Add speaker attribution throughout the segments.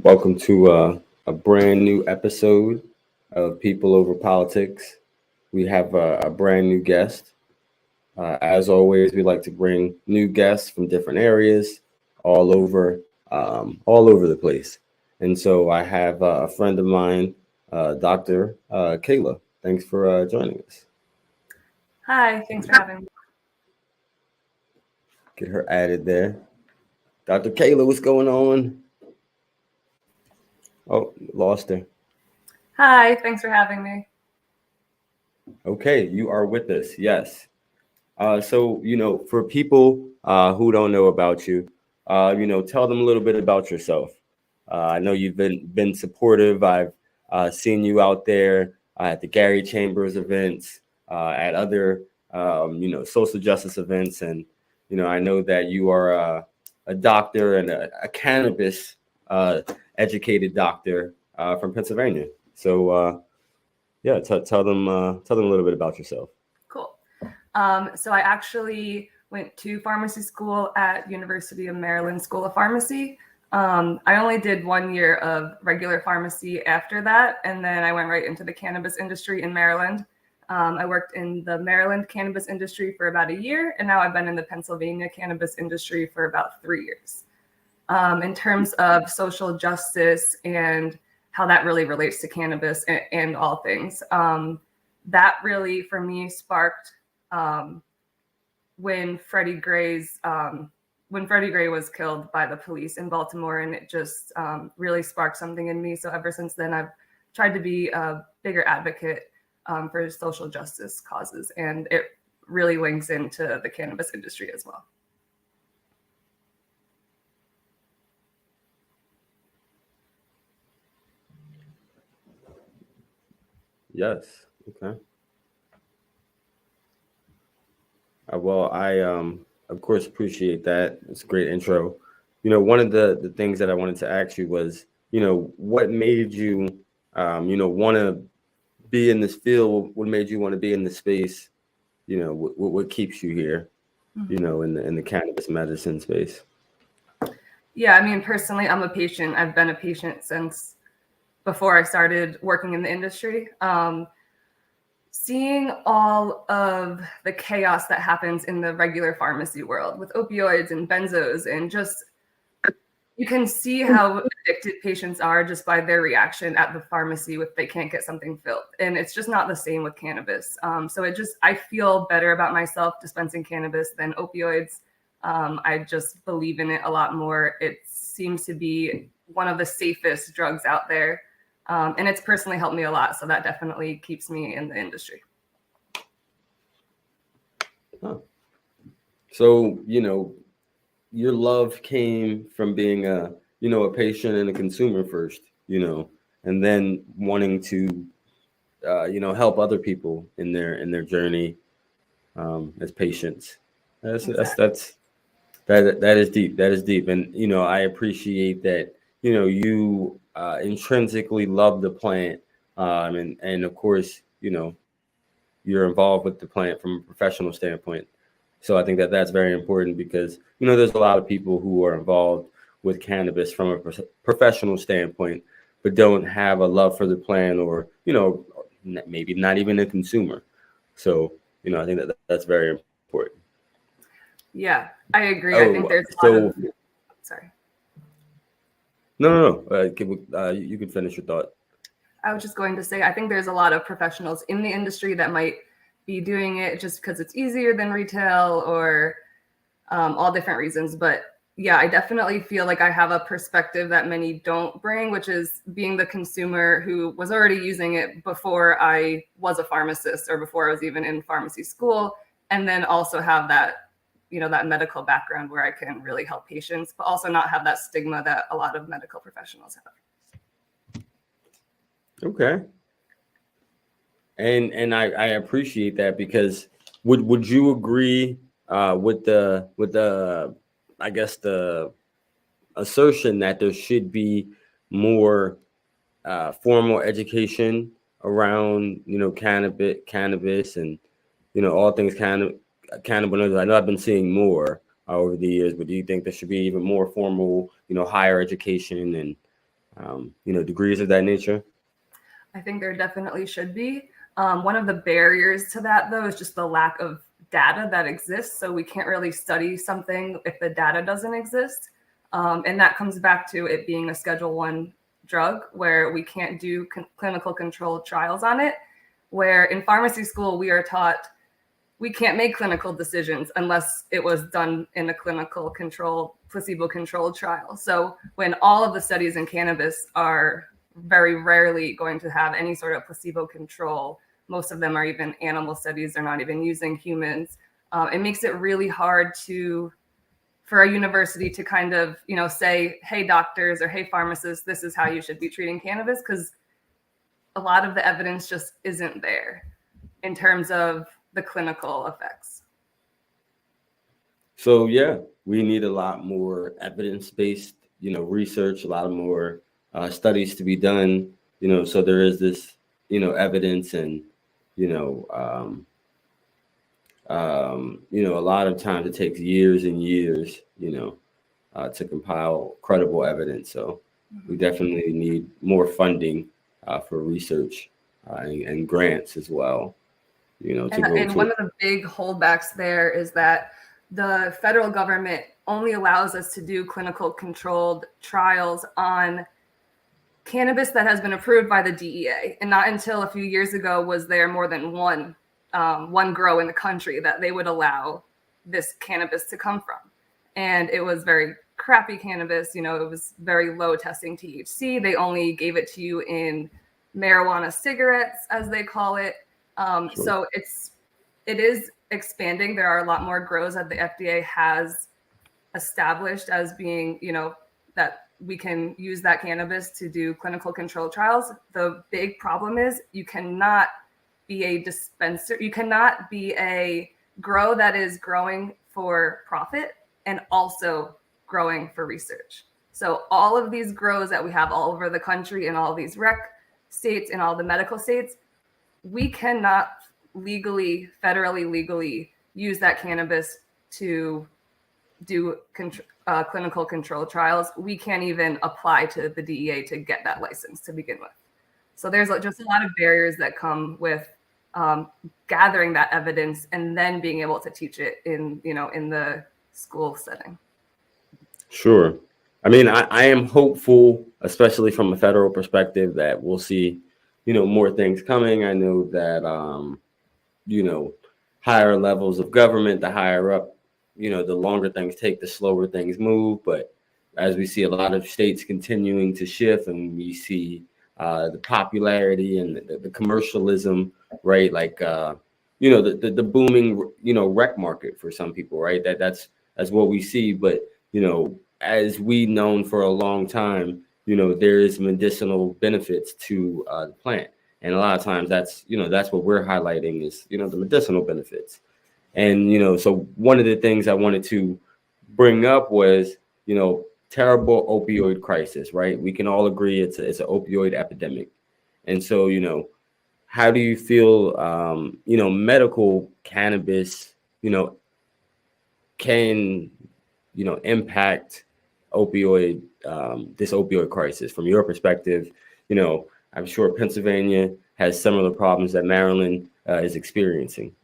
Speaker 1: Welcome to a brand new episode of People Over Politics. We have a brand new guest. As always, we like to bring new guests from different areas, all over the place. And so I have a friend of mine, Dr. Kayla. Thanks for joining us.
Speaker 2: Hi, thanks for having me.
Speaker 1: Get her added there. Dr. Kayla, what's going on? Oh, lost her.
Speaker 2: Hi, thanks for having me.
Speaker 1: Okay, you are with us. Yes. So, for people who don't know about you, tell them a little bit about yourself. I know you've been supportive. I've seen you out there at the Gary Chambers events, at other, social justice events. And, I know that you are a doctor and a cannabis educated doctor from Pennsylvania. So, tell them a little bit about yourself.
Speaker 2: Cool. So I actually went to pharmacy school at University of Maryland School of Pharmacy. I only did 1 year of regular pharmacy after that, and then I went right into the cannabis industry in Maryland. I worked in the Maryland cannabis industry for about a year, and now I've been in the Pennsylvania cannabis industry for about 3 years. In terms of social justice and how that really relates to cannabis and all things, that really, for me, sparked when Freddie Gray was killed by the police in Baltimore, and it just really sparked something in me. So ever since then, I've tried to be a bigger advocate for social justice causes, and it really links into the cannabis industry as well.
Speaker 1: Yes. Okay. Well, I of course appreciate that. It's a great intro. One of the things that I wanted to ask you was, what made you, want to be in this field? What made you want to be in this space? What keeps you here? Mm-hmm. in the cannabis medicine space.
Speaker 2: Yeah, I mean, personally, I'm a patient. I've been a patient since before I started working in the industry. Seeing all of the chaos that happens in the regular pharmacy world with opioids and benzos, and just you can see how addicted patients are just by their reaction at the pharmacy if they can't get something filled. And it's just not the same with cannabis. So I feel better about myself dispensing cannabis than opioids. I just believe in it a lot more. It seems to be one of the safest drugs out there. And it's personally helped me a lot. So that definitely keeps me in the industry.
Speaker 1: Huh. So, your love came from being a patient and a consumer first, and then wanting to, help other people in their journey as patients. That is deep. That is deep. And, I appreciate that, you intrinsically love the plant. And of course, you're involved with the plant from a professional standpoint. So I think that that's very important because, there's a lot of people who are involved with cannabis from a professional standpoint, but don't have a love for the plant or, maybe not even a consumer. So, I think that that's very important.
Speaker 2: Yeah, I agree. I think there's a lot of... Sorry.
Speaker 1: No. You can finish your thought.
Speaker 2: I was just going to say, I think there's a lot of professionals in the industry that might be doing it just because it's easier than retail or all different reasons. But yeah, I definitely feel like I have a perspective that many don't bring, which is being the consumer who was already using it before I was a pharmacist or before I was even in pharmacy school. And then also have that, that medical background where I can really help patients, but also not have that stigma that a lot of medical professionals have.
Speaker 1: Okay. And I appreciate that because would you agree with the I guess the assertion that there should be more formal education around cannabis and all things cannabinoids? I know I've been seeing more over the years, but do you think there should be even more formal higher education and degrees of that nature?
Speaker 2: I think there definitely should be. One of the barriers to that, though, is just the lack of data that exists. So we can't really study something if the data doesn't exist. And that comes back to it being a Schedule 1 drug where we can't do clinical controlled trials on it. Where in pharmacy school, we are taught we can't make clinical decisions unless it was done in a clinical control, placebo-controlled trial. So when all of the studies in cannabis are very rarely going to have any sort of placebo control, most of them are even animal studies, they're not even using humans. It makes it really hard for a university to kind of, say, hey, doctors, or hey, pharmacists, this is how you should be treating cannabis, because a lot of the evidence just isn't there in terms of the clinical effects.
Speaker 1: So yeah, we need a lot more evidence-based, research, a lot more studies to be done, so there is this, evidence and, a lot of times it takes years and years, to compile credible evidence. So we definitely need more funding for research and grants as well.
Speaker 2: And one of the big holdbacks there is that the federal government only allows us to do clinical controlled trials on cannabis that has been approved by the DEA. And not until a few years ago was there more than one grow in the country that they would allow this cannabis to come from. And it was very crappy cannabis. It was very low testing THC. They only gave it to you in marijuana cigarettes, as they call it. Sure. So it is expanding. There are a lot more grows that the FDA has established as being, that we can use that cannabis to do clinical control trials. The big problem is you cannot be a dispenser. You cannot be a grow that is growing for profit and also growing for research. So all of these grows that we have all over the country in all these rec states and all the medical states, we cannot federally legally use that cannabis to do clinical control trials. We can't even apply to the DEA to get that license to begin with. So there's just a lot of barriers that come with gathering that evidence and then being able to teach it in the school setting.
Speaker 1: Sure. I mean, I am hopeful, especially from a federal perspective, that we'll see, more things coming. I know that, higher levels of government, the higher up, the longer things take, the slower things move. But as we see a lot of states continuing to shift, and we see the popularity and the commercialism, right? Like, the booming, rec market for some people, right? That's what we see. But, as we known for a long time, there is medicinal benefits to the plant. And a lot of times that's what we're highlighting is, the medicinal benefits. And, so one of the things I wanted to bring up was, terrible opioid crisis, right? We can all agree it's an opioid epidemic. And so, how do you feel, medical cannabis, can, impact this opioid crisis from your perspective? I'm sure Pennsylvania has some of the problems that Maryland is experiencing.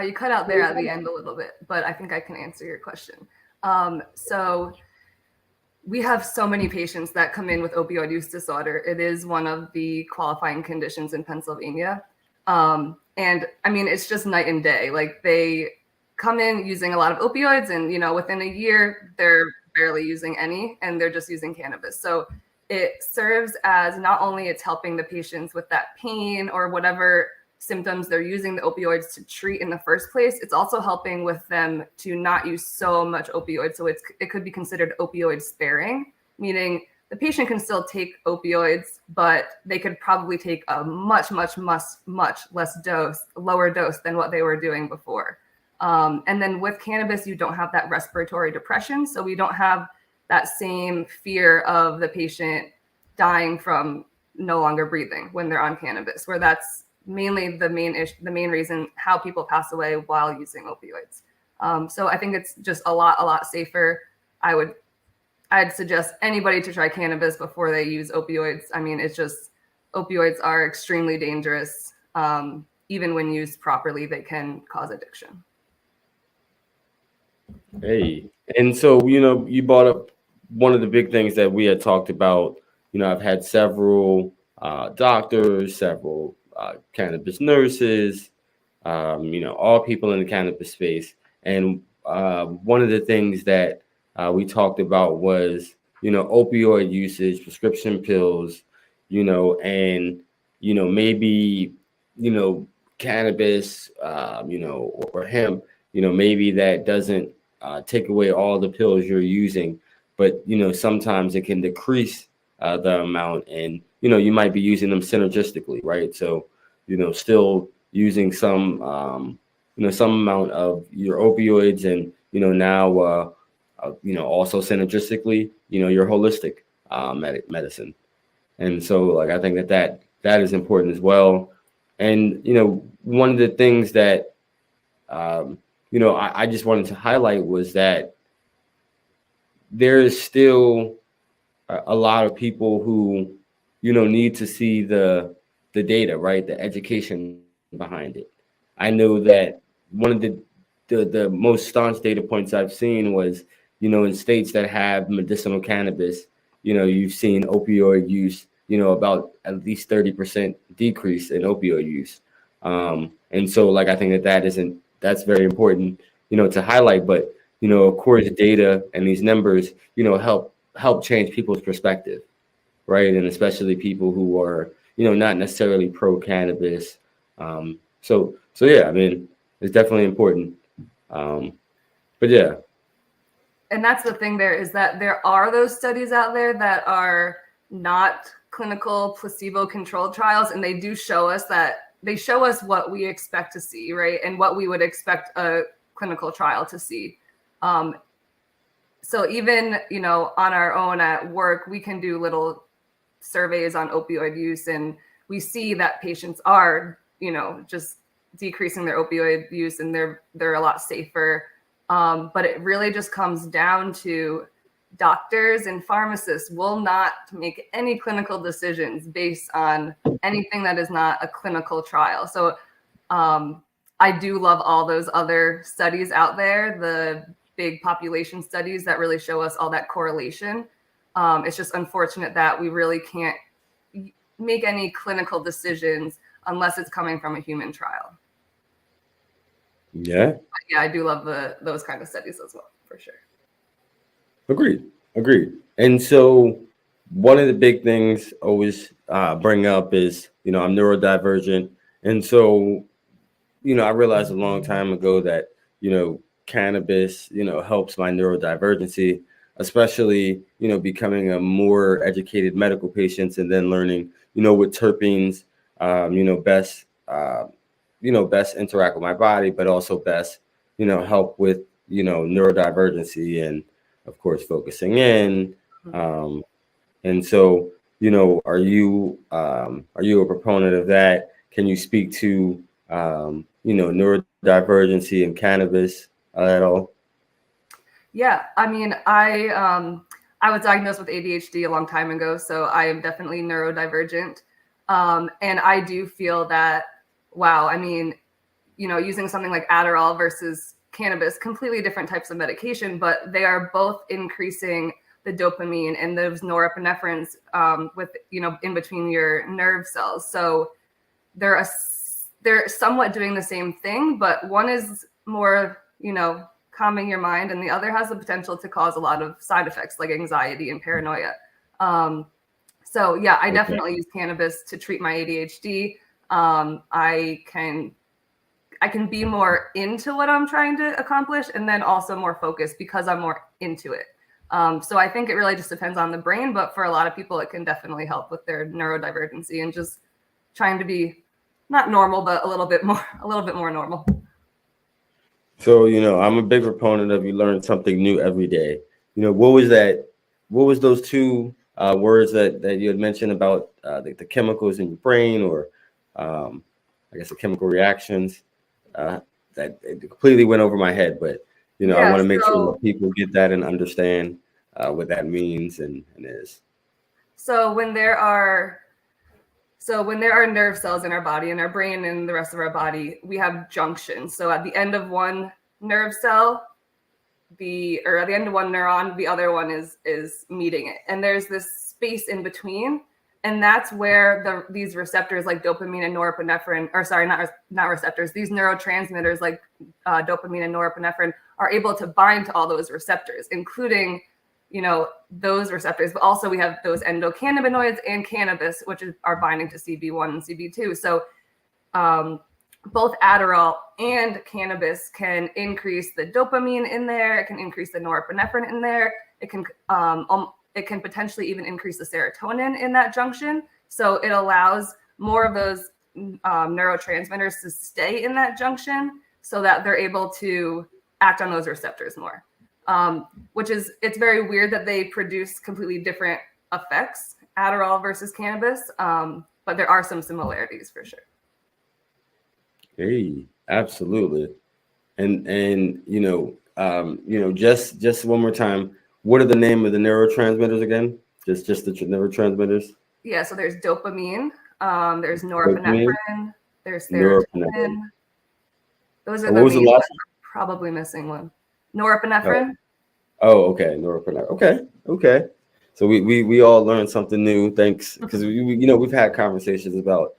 Speaker 2: You cut out there at the end a little bit, but I think I can answer your question. So we have so many patients that come in with opioid use disorder. It is one of the qualifying conditions in Pennsylvania. And I mean, it's just night and day. Like they come in using a lot of opioids and, within a year, they're barely using any and they're just using cannabis. So it serves as not only it's helping the patients with that pain or whatever symptoms they're using the opioids to treat in the first place, it's also helping with them to not use so much opioids. So it could be considered opioid sparing, meaning the patient can still take opioids, but they could probably take a much less dose, lower dose than what they were doing before. And then with cannabis, you don't have that respiratory depression. So we don't have that same fear of the patient dying from no longer breathing when they're on cannabis, where that's mainly the main reason how people pass away while using opioids. So I think it's just a lot safer. I'd suggest anybody to try cannabis before they use opioids. I mean, it's just, opioids are extremely dangerous. Even when used properly, they can cause addiction.
Speaker 1: Hey, and so, you brought up one of the big things that we had talked about. I've had several doctors, several cannabis nurses, all people in the cannabis space. And one of the things that we talked about was, opioid usage, prescription pills, and, maybe, cannabis, or hemp, maybe that doesn't take away all the pills you're using, but sometimes it can decrease the amount, and you might be using them synergistically, right? So still using some some amount of your opioids, and now also synergistically your holistic medicine. And so like I think that is important as well. And one of the things that I just wanted to highlight was that there is still a lot of people who, need to see the data, right? The education behind it. I know that one of the most staunch data points I've seen was, in states that have medicinal cannabis, you've seen opioid use, about at least 30% decrease in opioid use. And so like I think that's very important, to highlight. But of course, data and these numbers, help change people's perspective, right? And especially people who are, not necessarily pro cannabis. So yeah, I mean, it's definitely important. But yeah.
Speaker 2: And that's the thing there, is that there are those studies out there that are not clinical placebo-controlled trials, and they show us what we expect to see, right? And what we would expect a clinical trial to see. So even, on our own at work, we can do little surveys on opioid use, and we see that patients are, just decreasing their opioid use, and they're a lot safer. But it really just comes down to doctors and pharmacists will not make any clinical decisions based on anything that is not a clinical trial. So I do love all those other studies out there, the big population studies that really show us all that correlation. It's just unfortunate that we really can't make any clinical decisions unless it's coming from a human trial.
Speaker 1: Yeah.
Speaker 2: But yeah, I do love those kind of studies as well, for sure.
Speaker 1: Agreed. And so one of the big things I always bring up is, I'm neurodivergent. And so, I realized a long time ago that, cannabis, helps my neurodivergency, especially, becoming a more educated medical patient, and then learning, what terpenes, best interact with my body, but also best, help with, neurodivergency, and of course, focusing in. And so, are you a proponent of that? Can you speak to, neurodivergency and cannabis at all?
Speaker 2: Yeah, I mean, I was diagnosed with ADHD a long time ago, so I am definitely neurodivergent. And I do feel that, wow, I mean, using something like Adderall versus cannabis, completely different types of medication, but they are both increasing the dopamine and those norepinephrines with, in between your nerve cells. So they're somewhat doing the same thing, but one is more, calming your mind, and the other has the potential to cause a lot of side effects like anxiety and paranoia. So yeah, I definitely use cannabis to treat my ADHD. I can be more into what I'm trying to accomplish, and then also more focused because I'm more into it. So I think it really just depends on the brain, but for a lot of people, it can definitely help with their neurodivergency and just trying to be not normal, but a little bit more normal.
Speaker 1: So, I'm a big proponent of you learn something new every day. What was that? What was those two words that you had mentioned about the chemicals in your brain, or I guess the chemical reactions that it completely went over my head. But I
Speaker 2: Yeah,
Speaker 1: want to make sure
Speaker 2: so
Speaker 1: that people get that and understand what that means and is.
Speaker 2: so when there are nerve cells in our body, in our brain and the rest of our body, we have junctions. So at the end of one nerve cell, at the end of one neuron, the other one is meeting it. And there's this space in between. And that's where these receptors like dopamine and norepinephrine, or sorry, not receptors, these neurotransmitters like dopamine and norepinephrine are able to bind to all those receptors, including, those receptors. But also we have those endocannabinoids and cannabis, which are binding to CB1 and CB2. So both Adderall and cannabis can increase the dopamine in there. It can increase the norepinephrine in there. It can potentially even increase the serotonin in that junction. So it allows more of those neurotransmitters to stay in that junction so that they're able to act on those receptors more. It's very weird that they produce completely different effects, Adderall versus cannabis, but there are some similarities for sure.
Speaker 1: Hey, absolutely. And just one more time, what are the name of the neurotransmitters again? Just the neurotransmitters?
Speaker 2: Yeah, so there's dopamine, there's norepinephrine, there's serotonin. Those are
Speaker 1: what was the last one?
Speaker 2: Probably missing one. Norepinephrine.
Speaker 1: Oh, okay, norepinephrine. Okay. So we all learned something new. Thanks, because we've had conversations about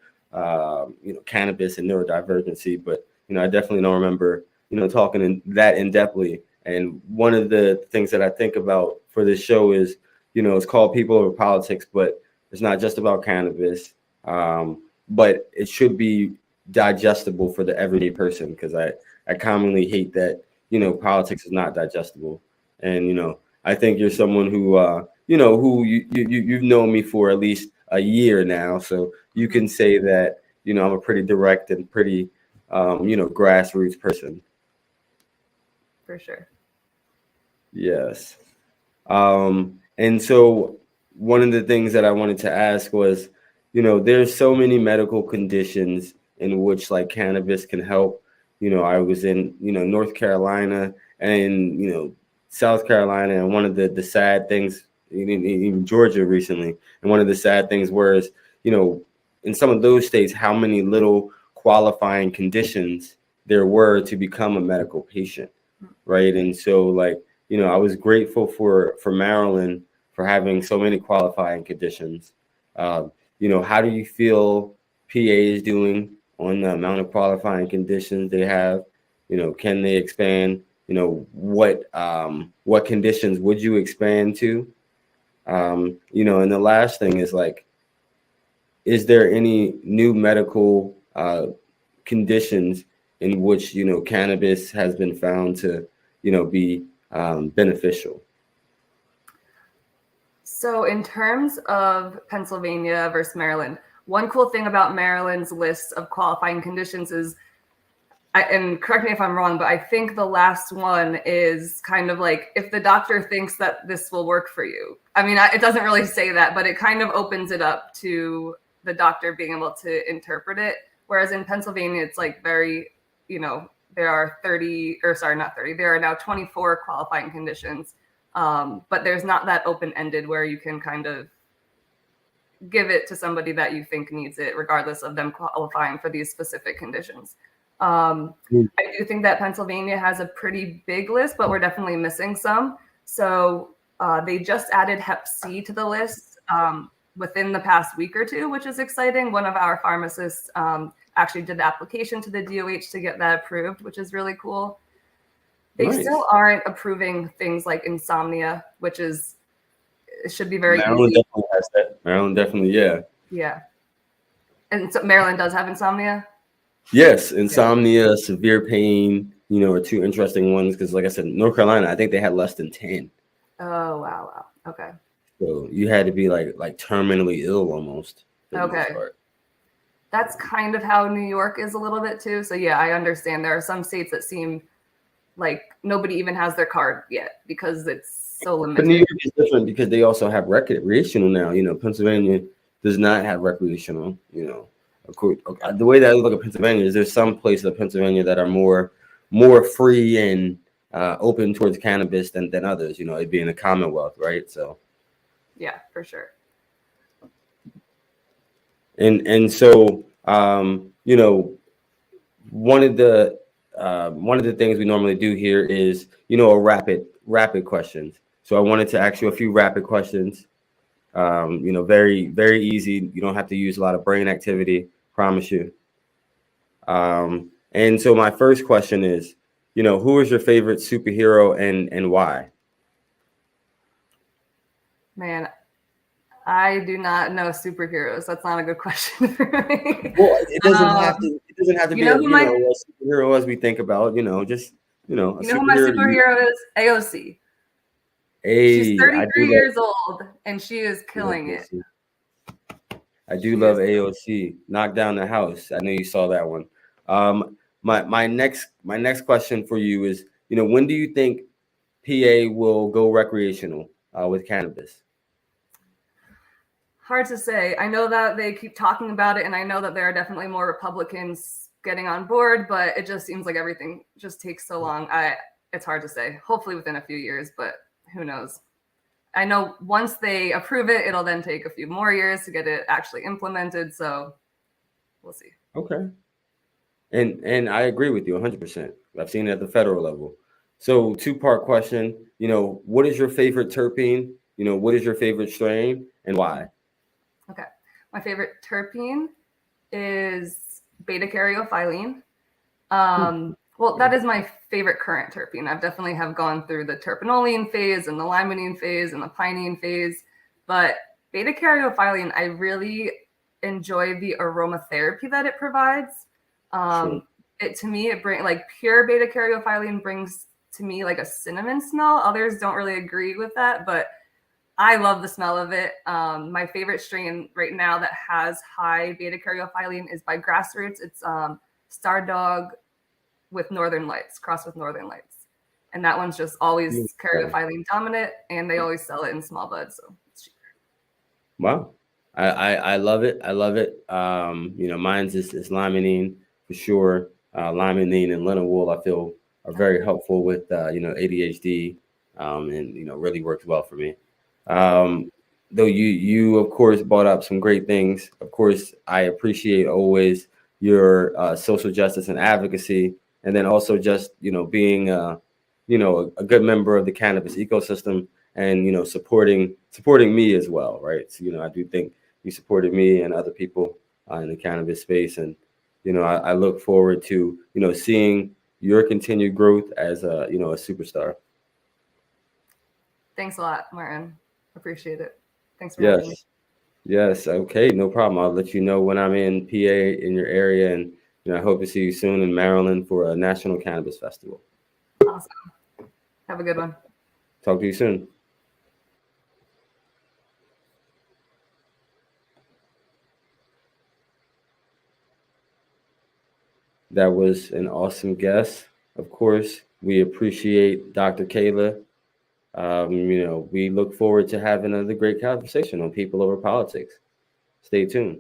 Speaker 1: cannabis and neurodivergency, but I definitely don't remember talking in depthly. And one of the things that I think about for this show is it's called People Over Politics, but it's not just about cannabis, but it should be digestible for the everyday person, because I commonly hate that politics is not digestible. And I think you're someone who who you've known me for at least a year now, so you can say that I'm a pretty direct and pretty grassroots person.
Speaker 2: For sure.
Speaker 1: Yes. And so one of the things that I wanted to ask was, there's so many medical conditions in which like cannabis can help. I was in North Carolina and South Carolina, and one of the sad things, even Georgia recently, and one of the sad things was, in some of those states, how many little qualifying conditions there were to become a medical patient, right? And so, like, I was grateful for Maryland for having so many qualifying conditions. How do you feel PA is doing on the amount of qualifying conditions they have? Can they expand? What conditions would you expand to? And the last thing is, like, is there any new medical conditions in which cannabis has been found to be beneficial?
Speaker 2: So in terms of Pennsylvania versus Maryland, one cool thing about Maryland's list of qualifying conditions is, and correct me if I'm wrong, but I think the last one is kind of like, if the doctor thinks that this will work for you. I mean, it doesn't really say that, but it kind of opens it up to the doctor being able to interpret it. Whereas in Pennsylvania, it's like very, there are there are now 24 qualifying conditions. But there's not that open-ended where you can kind of give it to somebody that you think needs it, regardless of them qualifying for these specific conditions. I do think that Pennsylvania has a pretty big list, but we're definitely missing some. So they just added Hep C to the list within the past week or two, which is exciting. One of our pharmacists actually did the application to the DOH to get that approved, which is really cool. They still aren't approving things like insomnia, which it should be very
Speaker 1: Maryland
Speaker 2: easy.
Speaker 1: Definitely has that. Maryland definitely, yeah.
Speaker 2: Yeah. And so Maryland does have insomnia?
Speaker 1: Yes, insomnia, severe pain, are two interesting ones, because like I said, North Carolina, I think they had less than 10.
Speaker 2: Oh, wow. Okay.
Speaker 1: So you had to be like terminally ill almost.
Speaker 2: Okay. That's kind of how New York is a little bit too. So yeah, I understand. There are some states that seem like nobody even has their card yet because it's so limited.
Speaker 1: But New York is different because they also have recreational now. Pennsylvania does not have recreational. Of course, the way that I look at Pennsylvania is there's some places of Pennsylvania that are more free and open towards cannabis than others, you know, it being a Commonwealth, right? So
Speaker 2: Yeah, for sure.
Speaker 1: and so you know, one of the things we normally do here is, you know, a rapid questions. So I wanted to ask you a few rapid questions. You know, very easy. You don't have to use a lot of brain activity, promise you. And so my first question is, you know, who is your favorite superhero and why?
Speaker 2: Man, I do not know superheroes. That's not a good question for me.
Speaker 1: Well, it doesn't have to. It doesn't have to
Speaker 2: you
Speaker 1: be
Speaker 2: know
Speaker 1: a,
Speaker 2: who
Speaker 1: you
Speaker 2: my
Speaker 1: know, a superhero as we think about. You know, just, you know, a
Speaker 2: you know who my
Speaker 1: superhero.
Speaker 2: superhero is? AOC. She's
Speaker 1: Hey, I
Speaker 2: 33
Speaker 1: do love.
Speaker 2: years old and she is killing it.
Speaker 1: I do
Speaker 2: She
Speaker 1: love
Speaker 2: is.
Speaker 1: AOC. Knock down the house. I know you saw that one. My next question for you is, you know, when do you think PA will go recreational with cannabis?
Speaker 2: Hard to say. I know that they keep talking about it, and I know that there are definitely more Republicans getting on board, but it just seems like everything just takes so long. It's hard to say. Hopefully within a few years, but who knows? I know once they approve it, it'll then take a few more years to get it actually implemented. So we'll see.
Speaker 1: Okay. And I agree with you 100%. I've seen it at the federal level. So two-part question, you know, what is your favorite terpene? You know, what is your favorite strain and why?
Speaker 2: Okay. My favorite terpene is beta-caryophyllene. Well, that is my favorite current terpene. I've definitely have gone through the terpenoline phase and the limonene phase and the pinene phase, but beta-caryophyllene, I really enjoy the aromatherapy that it provides.
Speaker 1: Sure.
Speaker 2: It to me, it bring like pure beta-caryophyllene brings to me like a cinnamon smell. Others don't really agree with that, but I love the smell of it. My favorite strain right now that has high beta-caryophyllene is by Grassroots. It's Star Dog with Northern Lights, crossed with Northern Lights. And that one's just always caryophyllene dominant, and they always sell it in small buds, so it's cheaper.
Speaker 1: Wow. I love it. I love it. You know, mine's is limonene for sure. Limonene and linalool, I feel, are very helpful with, you know, ADHD, and, you know, really works well for me. Though you of course brought up some great things. Of course, I appreciate always your social justice and advocacy, and then also just, you know, being you know, a good member of the cannabis ecosystem, and, you know, supporting me as well, right? So, you know, I do think you supported me and other people in the cannabis space, and, you know, I look forward to, you know, seeing your continued growth as a, you know, a superstar.
Speaker 2: Thanks a lot, Martin. Appreciate it. Thanks for having me.
Speaker 1: Yes. Okay. No problem. I'll let you know when I'm in PA in your area, and, you know, I hope to see you soon in Maryland for a national cannabis festival.
Speaker 2: Awesome. Have a good one.
Speaker 1: Talk to you soon. That was an awesome guest. Of course, we appreciate Dr. Kayla. You know, we look forward to having another great conversation on People Over Politics. Stay tuned.